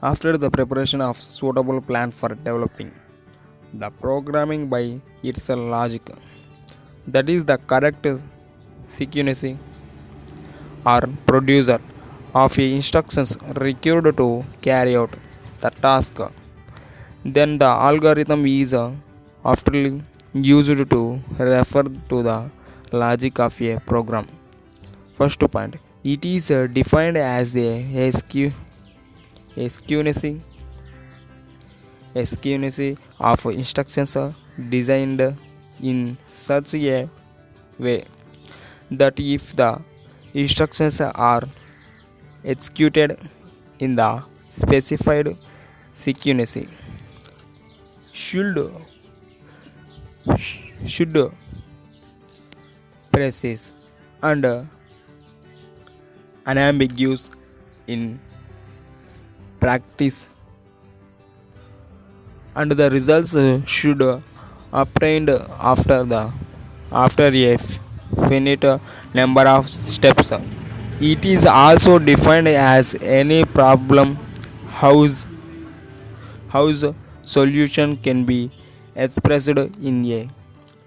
After the preparation of suitable plan for developing the programming by its logic, that is the correct sequence or producer of instructions required to carry out the task, then the algorithm is often used to refer to the logic of a program. First point, it is defined as a sequence of instructions designed in such a way that if the instructions are executed in the specified sequence should should precise and unambiguous in practice, and the results should obtained after a finite number of steps. It is also defined as any problem whose whose solution can be expressed in a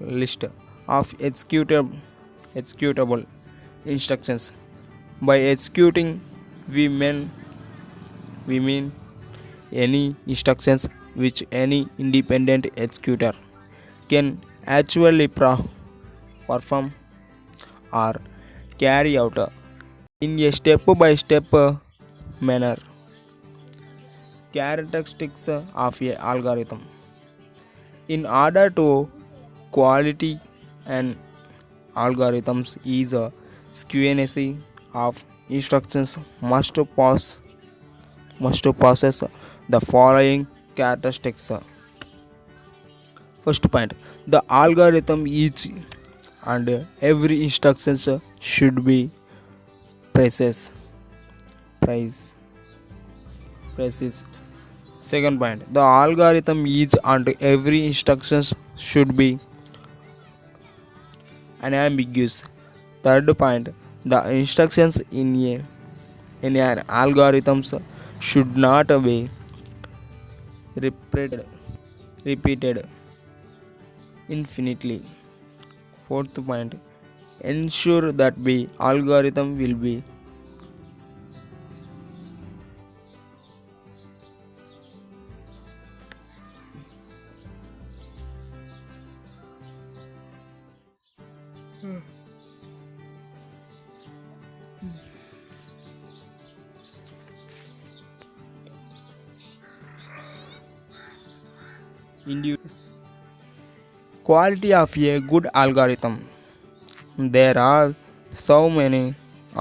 list of executable instructions. By executing, we mean we mean any instructions which any independent executor can actually perform or carry out in a step by step manner. Characteristics of a algorithm. In order to quality an algorithms is a sequence of instructions must possess the following characteristics. First point, the algorithm each and every instructions should be precise. Price precise. Second point, the algorithm each and every instructions should be unambiguous. Third point, the instructions in an algorithms should not be repeated infinitely. Fourth point, ensure that the algorithm will be quality of a good algorithm. There are so many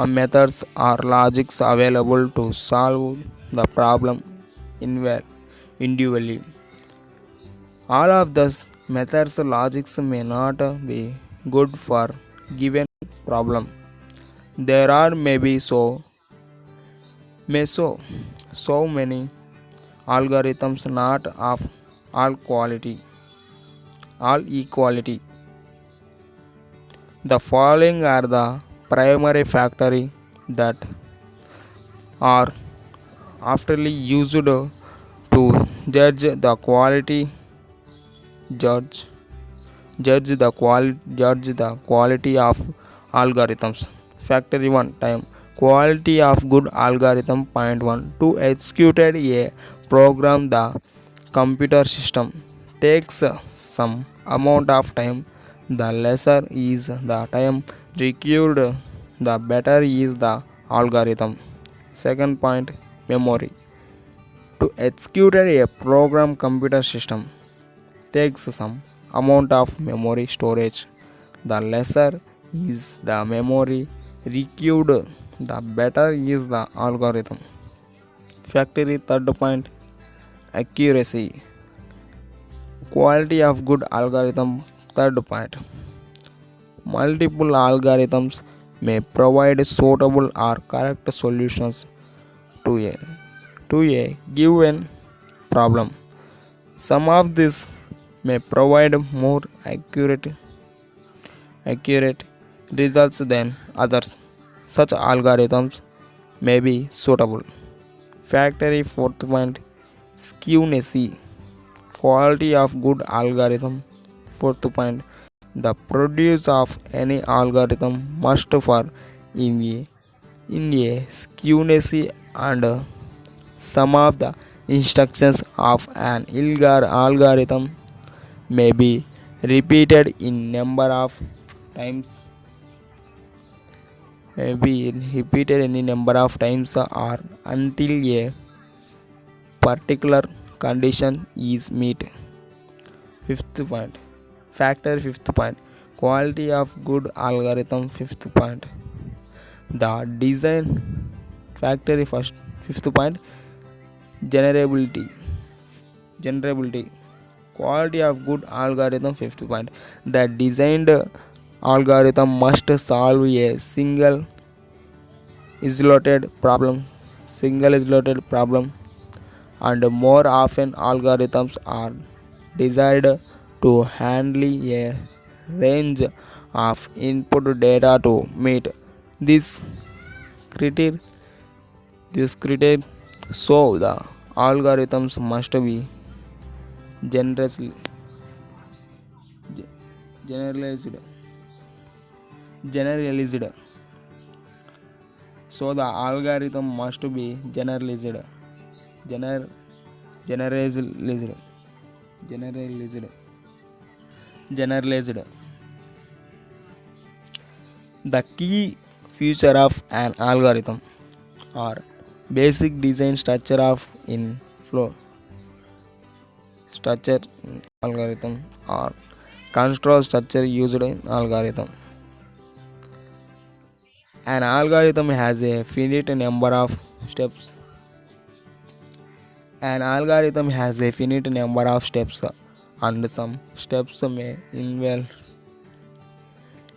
methods or logics available to solve the problem individually. All of these methods logics may not be good for given problem. There are maybe may so many algorithms not of all quality all equality. The following are the primary factors that are often used to judge judge the quality of algorithms. Factor 1, time. Quality of good algorithm. Point 1, to execute a program, the computer system takes some amount of time. The lesser is the time required, the better is the algorithm. Second point, memory. To execute a program, computer system takes some amount of memory storage. The lesser is the memory required, the better is the algorithm. Factory. Third point, accuracy. Quality of good algorithm. Third point, multiple algorithms may provide suitable or correct solutions to a given problem. Some of these may provide more accurate results than others. Such algorithms may be suitable. Factory fourth point, skewness, quality of good algorithm. Fourth point, the produce of any algorithm must for in a skewness and some of the instructions of an algorithm may be repeated in number of times may be repeated any number of times or until a particular condition is met. Fifth point, factor fifth point, quality of good algorithm. Fifth point, the design factory first. Fifth point, generability, quality of good algorithm. Fifth point, the designed algorithm must solve a single isolated problem, and more often algorithms are designed to handle a range of input data to meet this criteria. So the algorithms must be generously generalized generalized so the algorithm must be gener generalized generalized generalized. The key feature of an algorithm are basic design structure of in flow structure in algorithm or control structure used in algorithm. An algorithm has a finite number of steps. An algorithm has a finite number of steps, and some steps may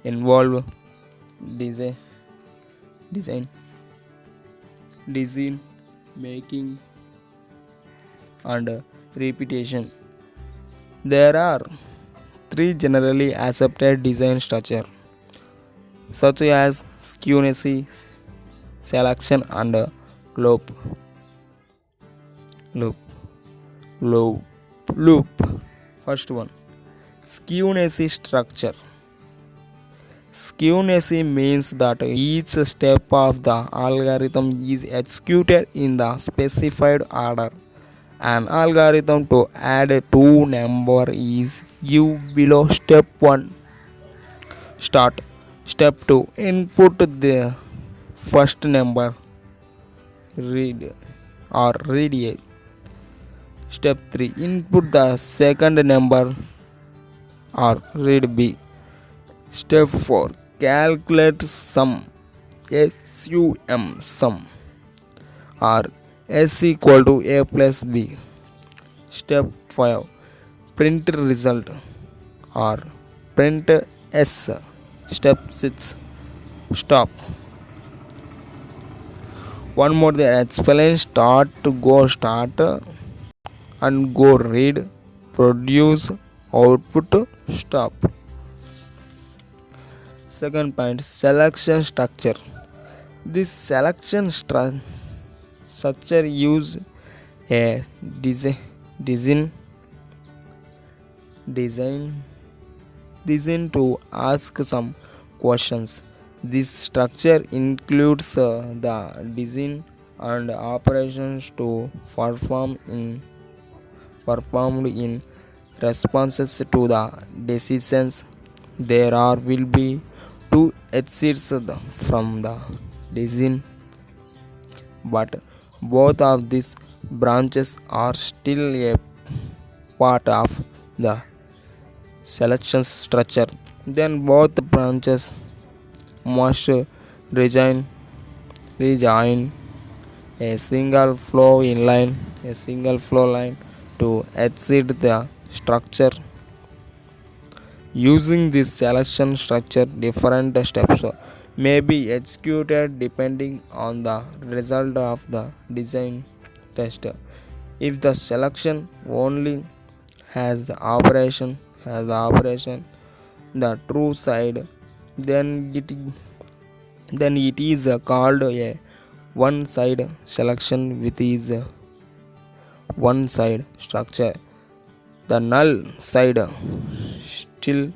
involve design, design, decision making, and repetition. There are three generally accepted design structure, such as skewness, selection, and loop. Loop. Loop. Loop. First one, skewness structure. Skewness means that each step of the algorithm is executed in the specified order. An algorithm to add two number is given below. Step 1, start. Step 2, input the first number, read read A. Step 3, input the second number or read B. Step 4, calculate sum, sum or S equal to A plus B. Step 5, print result or print S. Step 6, stop. One more they explain, start, and go, read, produce, output, stop. Second point, selection structure. This selection structure use a design to ask some questions. This structure includes the design and operations to performed in responses to the decisions. There will be two exits from the design, but both of these branches are still a part of the selection structure. Then both branches must rejoin a single flow line to exit the structure. Using this selection structure, different steps may be executed depending on the result of the design test. If the selection only has the operation, the true side, then it is called a one side selection with is one side structure. The null side still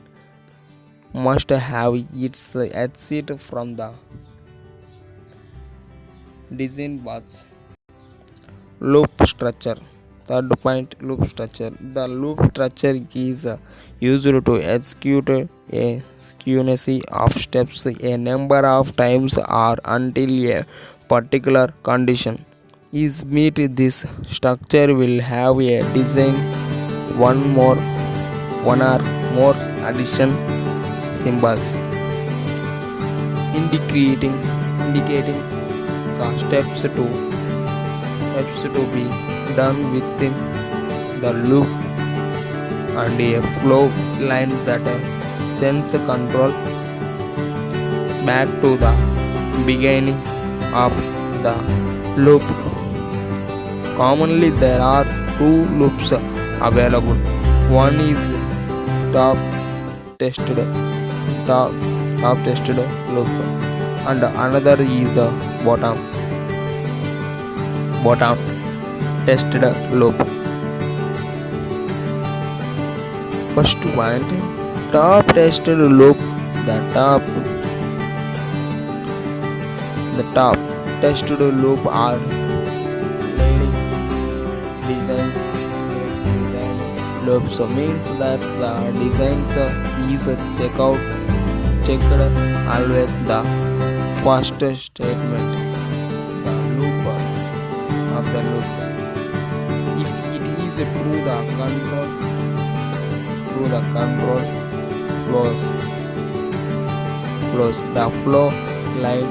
must have its exit from the design box. Loop structure. Third point, loop structure. The loop structure is used to execute a sequence of steps a number of times or until a particular condition is met. This structure will have a design one or more addition symbols indicating the steps to be done within the loop and a flow line that sends control back to the beginning of the loop. Commonly there are two loops available. One is top tested top, top tested loop and another is bottom tested loop. First point, top tested loop. The top tested loop are leading design loop. So means that the designs is checked always the first statement, the loop of the loop. If it is through the control flows the flow line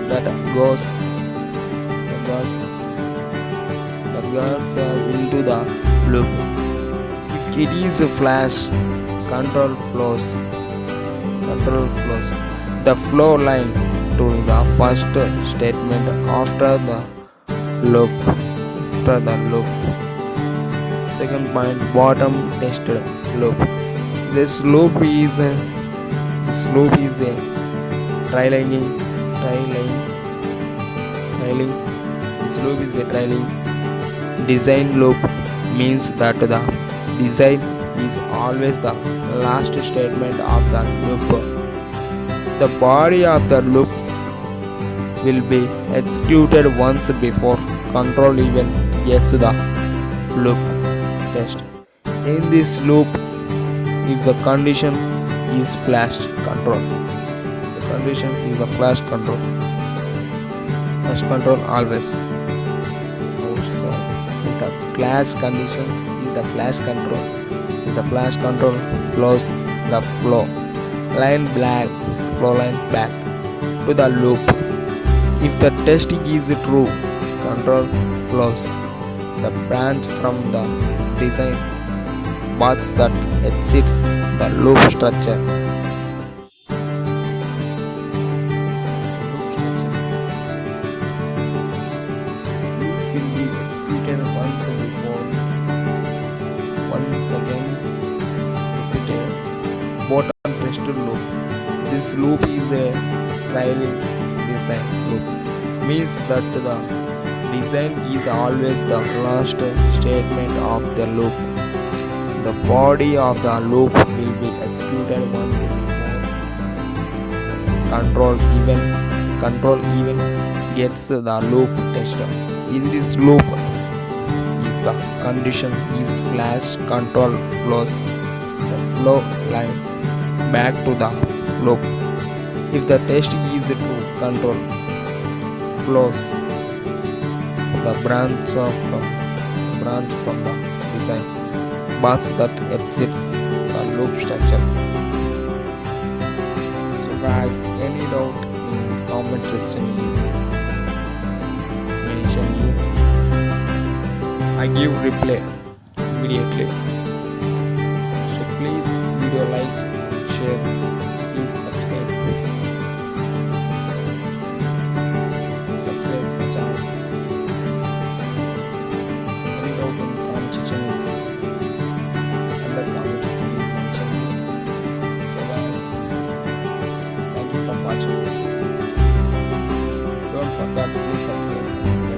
that goes into the loop. If it is a flash, control flows the flow line to the first statement after the loop. Second point, bottom tested loop. This loop is a trailing. This loop is a trailing design loop, means that the design is always the last statement of the loop. The body of the loop will be executed once before control even gets the loop test. In this loop, if the condition is flash control, always. If the flash condition is the flash control, flows the flow line back to the loop. If the testing is true, control flows the branch from the design box that exits the loop structure. Loop will be executed once again repeated. Bottom tested loop. This loop is a trailing design loop, means that the design is always the last statement of the loop. The body of the loop will be executed once before control even gets the loop tested. In this loop, if the condition is flash, control flows the flow line back to the loop. If the testing is true, control flows the branch from the design box that exits the loop structure. So guys, any doubt in comment section is mention you. I give reply immediately. So please video like and share. Please subscribe my channel. Any doubt in comment section is under comment section is mentioned. So guys, thank you for watching. subscribe.